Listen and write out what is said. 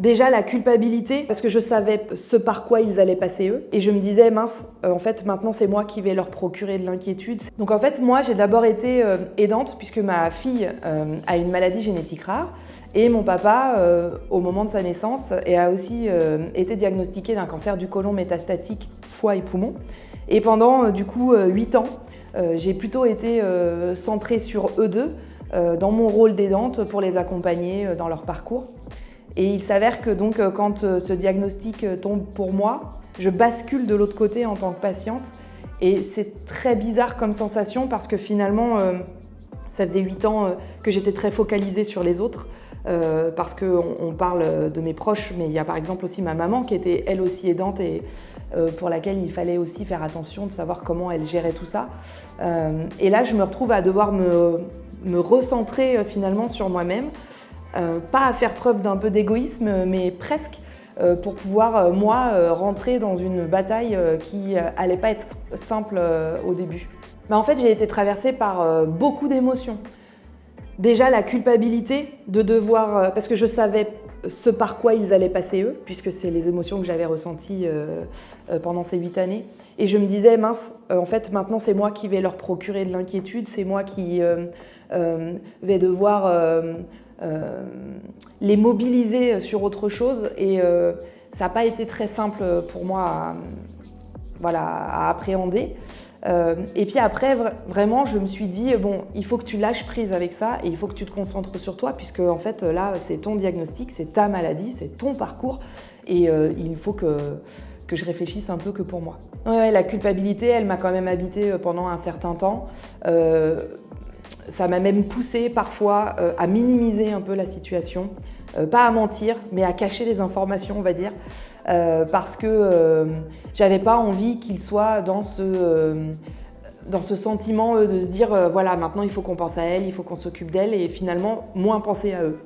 Déjà la culpabilité, parce que je savais ce par quoi ils allaient passer eux. Et je me disais, mince, en fait maintenant c'est moi qui vais leur procurer de l'inquiétude. Donc en fait moi j'ai d'abord été aidante puisque ma fille a une maladie génétique rare. Et mon papa, au moment de sa naissance, a aussi été diagnostiqué d'un cancer du côlon métastatique, foie et poumon. Et pendant du coup 8 ans, j'ai plutôt été centrée sur eux deux, dans mon rôle d'aidante pour les accompagner dans leur parcours. Et il s'avère que donc quand ce diagnostic tombe pour moi, je bascule de l'autre côté en tant que patiente. Et c'est très bizarre comme sensation parce que finalement, ça faisait 8 ans que j'étais très focalisée sur les autres. Parce qu'on parle de mes proches, mais il y a par exemple aussi ma maman qui était elle aussi aidante et pour laquelle il fallait aussi faire attention de savoir comment elle gérait tout ça. Et là, je me retrouve à devoir me recentrer finalement sur moi-même. Pas à faire preuve d'un peu d'égoïsme, mais presque pour pouvoir, moi, rentrer dans une bataille qui allait pas être simple au début. En fait, j'ai été traversée par beaucoup d'émotions. Déjà la culpabilité de devoir, parce que je savais ce par quoi ils allaient passer eux, puisque c'est les émotions que j'avais ressenties pendant ces 8 années. Et je me disais, mince, en fait maintenant c'est moi qui vais leur procurer de l'inquiétude, c'est moi qui vais devoir les mobiliser sur autre chose. Et ça n'a pas été très simple pour moi à appréhender. Et puis après, vraiment, je me suis dit, bon, il faut que tu lâches prise avec ça et il faut que tu te concentres sur toi puisque en fait, là, c'est ton diagnostic, c'est ta maladie, c'est ton parcours et il faut que je réfléchisse un peu que pour moi. Ouais, la culpabilité, elle m'a quand même habitée pendant un certain temps. Ça m'a même poussée parfois à minimiser un peu la situation, pas à mentir, mais à cacher les informations, on va dire. Parce que j'avais pas envie qu'ils soient dans ce sentiment de se dire voilà, maintenant il faut qu'on pense à elle, il faut qu'on s'occupe d'elle et finalement moins penser à eux.